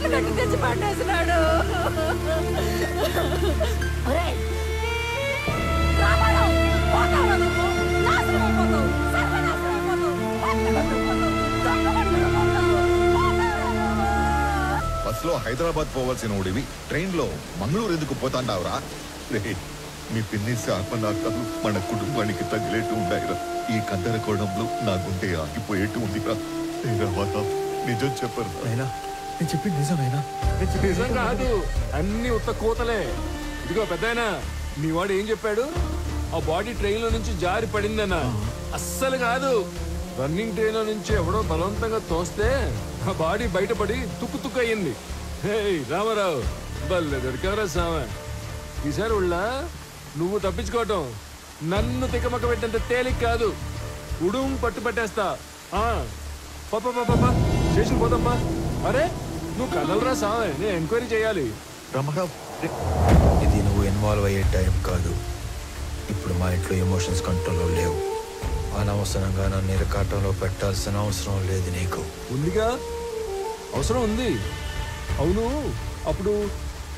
కట్లు కట్టి తెచ్చి పట్టేసినాడు. బస్లో హైదరాబాద్ పోవాల్సిన ఓడివి ట్రైన్ లో మంగళూరు ఎందుకు పోతాండావురా? మీ పిన్ని శాపనార్థాలు మన కుటుంబానికి తగిలేట్టు ఉన్నాయిరా. ఈ గందరగోళంలో నా గుండె ఆగిపోయేట్టు ఉందిరా. నిజం చెప్పరు. నేను చెప్పింది నిజమేనా? నిజం కాదు, అన్ని ఉత్త కోతలే. ఇదిగో పెద్దాయనా, మీ వాడు ఏం చెప్పాడు? ఆ బాడీ ట్రైన్ లో నుంచి జారి పడిందన్న. అస్సలు కాదు, రన్నింగ్ ట్రైన్ లో నుంచి ఎవడో బలవంతంగా తోస్తే ఆ బాడీ బయటపడి తుక్కు తుక్కు అయ్యింది. హే రామారావు, బల్లె దొరికారా సామె. ఈసారి ఉళ్ళ నువ్వు తప్పించుకోవటం నన్ను తికమక పెట్టేంత తేలిక కాదు. ఉడుం పట్టు పట్టేస్తా. పాపా స్టేషన్ పోతాంపా. అరే నువ్వు కదలరా సామె, నేను ఎంక్వైరీ చేయాలి. రామారావు, ఇది నువ్వు ఇన్వాల్వ్ అయ్యే టైం కాదు. ఇప్పుడు మా ఇంట్లో ఎమోషన్స్ కంట్రోల్లో లేవు. అనవసరంగా నన్ను ఇరకాటంలో పెట్టాల్సిన అవసరం లేదు నీకు. ఉందిగా, అవసరం ఉంది. అవును, అప్పుడు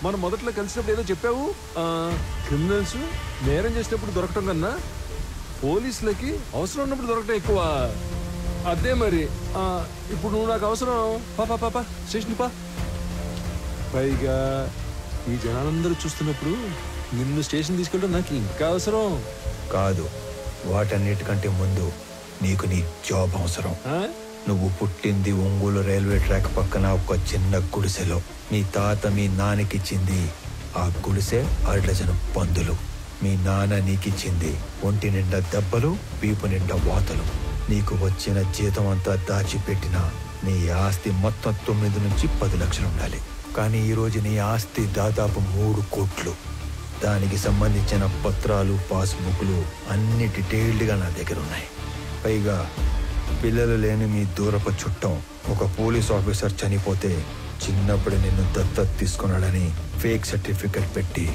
మనం మొదట్లో కలిసినప్పుడు ఏదో చెప్పావు. క్రిమినల్స్ నేరం చేసినప్పుడు దొరకటం కన్నా పోలీసులకి అవసరం ఉన్నప్పుడు దొరకటం ఎక్కువ. అదే మరి ఇప్పుడు నువ్వు నాకు అవసరం. పాపా స్టేషన్ పా. పైగా ఈ జనాలందరూ చూస్తున్నప్పుడు నిన్ను స్టేషన్ తీసుకెళ్ళడం నాకు ఇంకా అవసరం కాదు. వాటన్నిటికంటే ముందు నీకు నీ జాబ్ అవసరం. నువ్వు పుట్టింది ఒంగోలు రైల్వే ట్రాక్ పక్కన ఒక చిన్న గుడిసెలో. మీ తాత మీ నాన్నకిచ్చింది ఆ గుడిసె 6 డజను పందులు. మీ నాన్న నీకిచ్చింది ఒంటి నిండా దెబ్బలు, వీపు నిండా వాతలు. నీకు వచ్చిన జీతం అంతా దాచిపెట్టిన నీ ఆస్తి మొత్తం 9 నుంచి 10 లక్షలు ఉండాలి. కానీ ఈరోజు నీ ఆస్తి దాదాపు 3 కోట్లు. దానికి సంబంధించిన పత్రాలు, పాస్బుక్లు అన్ని డీటెయిల్డ్గా నా దగ్గర ఉన్నాయి. పైగా పిల్లలు లేని మీ దూరపు చుట్టం ఒక పోలీస్ ఆఫీసర్ చనిపోతే చిన్నప్పుడు నిన్ను దత్తత తీసుకున్నాడని ఫేక్ సర్టిఫికెట్ పెట్టి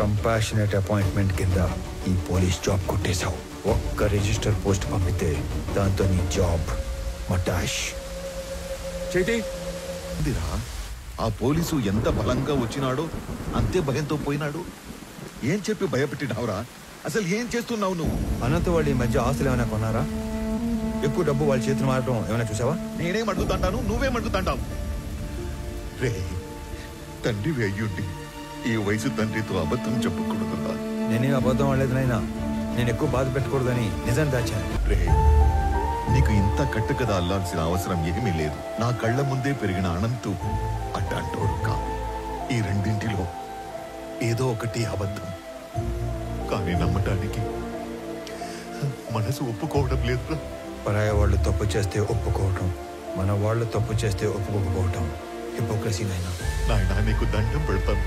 కంపాషనేట్ అపాయింట్మెంట్ కింద ఈ పోలీస్ జాబ్ కొట్టేశావు. ఒక్క రిజిస్టర్ పోస్ట్ పంపితే దాంతో నీ జాబ్ మటాష్. చేతి ఆ పోలీసు ఎంత బలంగా వచ్చినాడో అంతే భయంతో పోయినాడు. ఏం చెప్పి భయపెట్టినావురా? అసలు ఏం చేస్తున్నావు నువ్వు? అనంత వాళ్ళు ఈ మధ్య ఆస్తులు ఏమైనా కొన్నారా? ఎక్కువ డబ్బు వాళ్ళ చేతులు మారడం ఏమైనా చూసావా? నేనేం అడుగుతాంటాను, నువ్వేం అడుగుతాంటావు? రే, తండ్రివి అయ్యుండి ఈ వయసు తండ్రితో అబద్ధం చెప్పకూడదురా. నేనేం అబద్ధం ఆడలేదు నాయనా. నేను ఎక్కువ బాధ పెట్టకూడదని నిజం దాచాను. రే, నీకు ఇంత కట్టుకథ అల్లాల్సిన అవసరం ఏమీ లేదు. నా కళ్ళ ముందే పెరిగిన అనంతు అడ్డంటోడు కా. ఈ రెండింటిలో ఏదో ఒకటి అబద్ధం. కానీ నమ్మటానికి మనసు ఒప్పుకోవడం లేదురా. పరాయ వాళ్ళు తప్పు చేస్తే ఒప్పుకోవటం, మన వాళ్ళు తప్పు చేస్తే ఒప్పుకోకపోవటం హిపోక్రసీ నాయనా. నాయనా, నీకు దండం పెడతాను.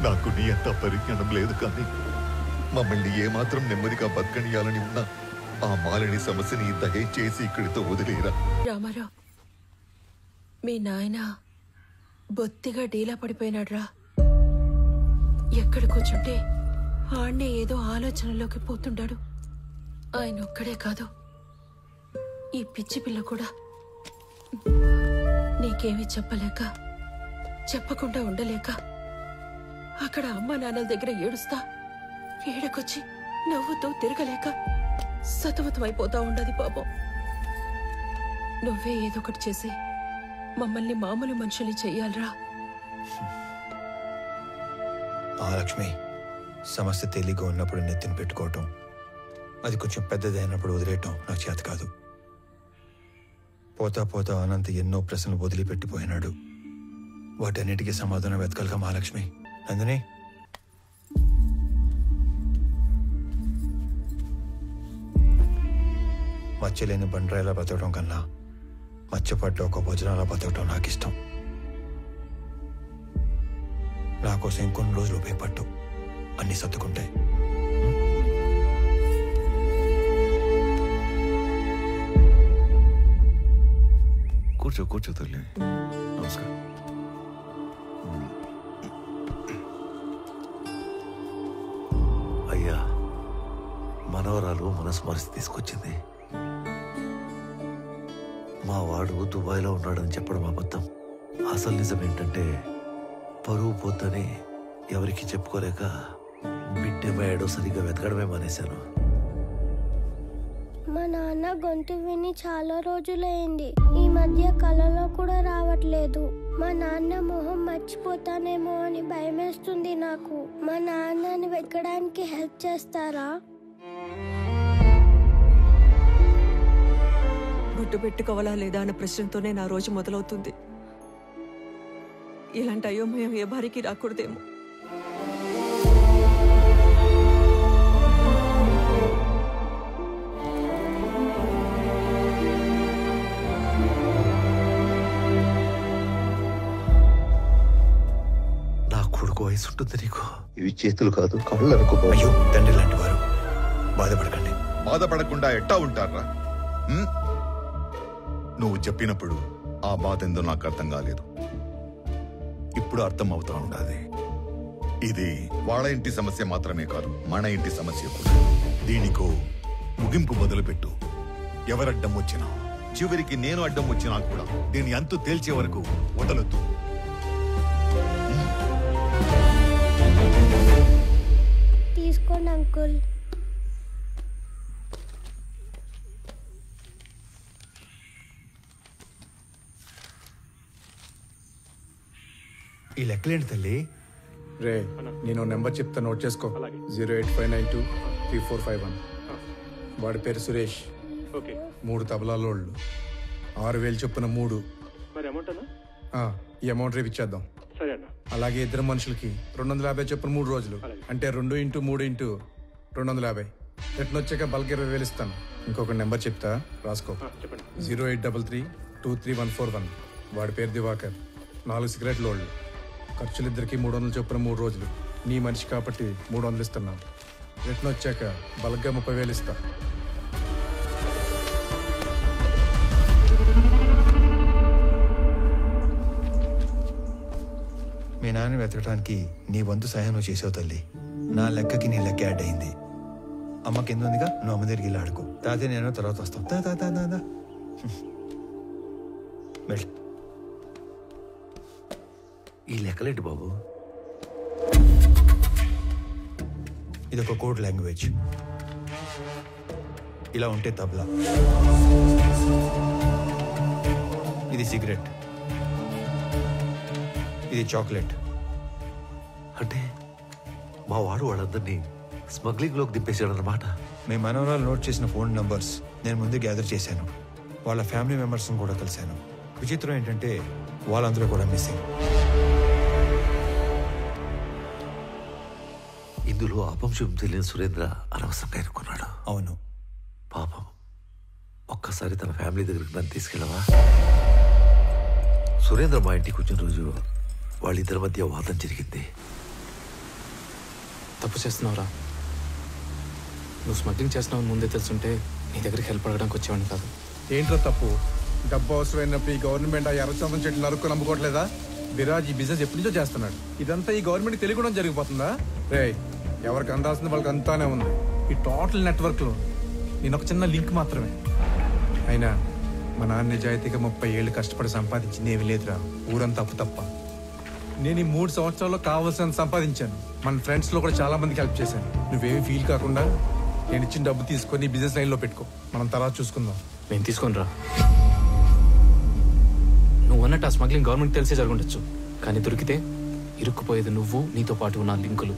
నాకు నీ అంత పరిజ్ఞానం లేదు, కానీ మమ్మల్ని ఏమాత్రం నెమ్మదిగా బతకనియాలని ఉన్నా ఆ మాలిని సమస్యని దయచేసి ఇక్కడితో వదిలేరా. రామారావు, మీ నాయన బొత్తిగా డీలా పడిపోయినాడ్రా. ఎక్కడ కూర్చుంటే ఆడ్నే ఏదో ఆలోచనలోకి పోతుండాడు. ఆయన ఒక్కడే కాదు, ఈ పిచ్చి పిల్ల కూడా. నీకేమీ చెప్పలేక, చెప్పకుండా ఉండలేక అక్కడ అమ్మ నాన్నల దగ్గర ఏడుస్తా, ఏడకొచ్చి నవ్వుతూ తిరగలేక సతమతమైపోతా ఉండదు పాపం. నువ్వే ఏదో ఒకటి చేసి మమ్మల్ని మామూలు మనుషుల్ని చెయ్యాలరా. మహాలక్ష్మి, సమస్య తేలిగ్గా ఉన్నప్పుడు నెత్తిన పెట్టుకోవటం, అది కొంచెం పెద్దదైనప్పుడు వదిలేయటం నాకు చేత కాదు. పోతా పోతా అనంత ఎన్నో ప్రశ్నలు వదిలిపెట్టిపోయినాడు. వాటన్నిటికీ సమాధానం వెతకాలిగా మహాలక్ష్మి. నందిని, మచ్చలేని బండరాయిలా బతకడం కన్నా మచ్చపడ్డ ఒక భోజనాలా బతకడం నాకు ఇష్టం. నా కోసం ఇంకొన్ని రోజులు ఉపయోగపట్టు, అన్ని సర్దుకుంటాయి. కూర్చో కూర్చో తల్లి. నమస్కారం. అయ్యా, మనవరాలు మనస్మరిసి తీసుకొచ్చింది. మా వాడు దుబాయ్లో ఉన్నాడని చెప్పడం అబద్ధం. ఆ అసలు నిజం ఏంటంటే పరువు పోతని ఎవరికి చెప్పుకోలేక బిడ్డేమయ్యాడో సరిగ్గా వెతకడమే మానేశాను. మా నాన్న గొంతు విని చాలా రోజులైంది. ఈ మధ్య కలలో కూడా రావట్లేదు. మా నాన్న మొహం మర్చిపోతానేమో అని భయమేస్తుంది నాకు. మా నాన్నని వెతకడానికి హెల్ప్ చేస్తారా? బొట్టు పెట్టుకోవాలా లేదా అన్న ప్రశ్నతోనే నా రోజు మొదలవుతుంది. ఇలాంటి అయోమయం ఏ భార్యకి రాకూడదేమో. నా కొడుకు వయసు ఉంటుంది నీకు. ఇవి చేతులు కాదు కళ్ళు అనుకో. అయ్యో తండ్రి లాంటి వారు, బాధపడకండి. బాధపడకుండా ఎట్టా ఉంటారా? నువ్వు చెప్పినప్పుడు ఆ బాధ ఎందో నాకు అర్థం కాలేదు. ఇప్పుడు అర్థం అవుతా ఉండాలి. ఇది వాళ్ళ ఇంటి సమస్య మాత్రమే కాదు, మన ఇంటి సమస్య కూడా. దీనికో ముగింపు మొదలుపెట్టు. ఎవరడ్డం వచ్చినా, చివరికి నేను అడ్డం వచ్చినా కూడా దీని అంతు తేల్చే వరకు వదలొద్దు. తీసుకోండి అంకుల్. ఈ లెక్కలేంటి తల్లి? రే, నేను నెంబర్ చెప్తా, నోట్ చేసుకో. 085923451. వాడి పేరు సురేష్. 3 తబలాలోళ్ళు, 6000 చొప్పున 3. ఈ అమౌంట్ రేపు ఇచ్చేద్దాం. అలాగే ఇద్దరు మనుషులకి 250 చొప్పున 3 రోజులు, అంటే 2 × 3 × 250. రిటర్న్ వచ్చాక బల్క్ 20,000 ఇస్తాను. ఇంకొక నెంబర్ చెప్తా, రాసుకో. 083323141. వాడి పేరు దివాకర్. 4 సిగరెట్ లోళ్ళు. ఖర్చులు ఇద్దరికి 300 చొప్పున 3 రోజులు. నీ మనిషి కాబట్టి 300 ఇస్తున్నాను. రిటర్న్ వచ్చాక బల్క్గా 30,000 ఇస్తా. మీ నాన్న వెతకడానికి నీ వంతు సహాయం నువ్వు చేసావు తల్లి. నా లెక్కకి నీ లెక్క యాడ్ అయింది. అమ్మ కింద ఉందిగా, నువ్వు అమ్మ దగ్గరికి వెళ్ళి ఆడుకో. తాతయ్య నేను తర్వాత వస్తాం. దా వెళ్ళు. ఈ లెక్కలేంటి బాబు? ఇది ఒక కోడ్ లాంగ్వేజ్. ఇలా ఉంటే తబలా, ఇది సిగరెట్, ఇది చాక్లెట్. అంటే మా వాడు వాళ్ళందరినీ స్మగ్లింగ్ లోకి దింపేశాడన్నమాట. మీ మనవరాలు నోట్ చేసిన ఫోన్ నంబర్స్ నేను ముందు గ్యాదర్ చేశాను. వాళ్ళ ఫ్యామిలీ మెంబర్స్ని కూడా కలిశాను. విచిత్రం ఏంటంటే వాళ్ళందరూ కూడా మిస్సింగ్. ఇందులో అపంశం తెలియని సురేంద్ర అనవసరంగా ఎన్నుకున్నాడు. అవును. పాపం, ఒక్కసారి తన ఫ్యామిలీ దగ్గరికి నన్ను తీసుకెళ్ళవా? సురేంద్ర మా ఇంటికి వచ్చిన రోజు వాళ్ళిద్దరి మధ్య వాదం జరిగింది. తప్పు చేస్తున్నావురా. నువ్వు స్మగ్లింగ్ చేస్తున్నావు ముందే తెలుసుంటే నీ దగ్గరికి హెల్ప్ అడగడానికి వచ్చేవాడిని కాదు. ఏంట్రా తప్పు? డబ్బు అవసరమైనప్పుడు ఈ గవర్నమెంట్ ఆ ఎర్రచందం చెట్లు నరుక్కు నమ్ముకోవట్లేదా? విరాజ్ ఈ బిజినెస్ ఎప్పటి నుంచో చేస్తున్నాడు. ఇదంతా ఈ గవర్నమెంట్ తెలియకుండా జరిగిపోతుందా? రే, ఎవరికి అందాల్సింది వాళ్ళకి అంతానే ఉంది. ఈ టోటల్ నెట్వర్క్లో నేను ఒక చిన్న లింక్ మాత్రమే. అయినా మా నాన్న నిజాయితీగా 30 ఏళ్ళు కష్టపడి సంపాదించింది ఏమీ లేదురా. ఊరంతా అప్పు తప్ప. నేను ఈ 3 సంవత్సరాల్లో కావాల్సినంత సంపాదించాను. మన ఫ్రెండ్స్లో కూడా చాలా మందికి హెల్ప్ చేశాను. నువ్వేమీ ఫీల్ కాకుండా నేను ఇచ్చిన డబ్బు తీసుకొని బిజినెస్ లైన్లో పెట్టుకో. మనం తర్వాత చూసుకుందాం. నేను తీసుకొని రా. నువ్వు అన్నట్టు ఆ స్మగ్లింగ్ గవర్నమెంట్ తెలిసే జరుగుండొచ్చు, కానీ దొరికితే ఇరుక్కుపోయేది నువ్వు, నీతో పాటు ఉన్న లింకులు.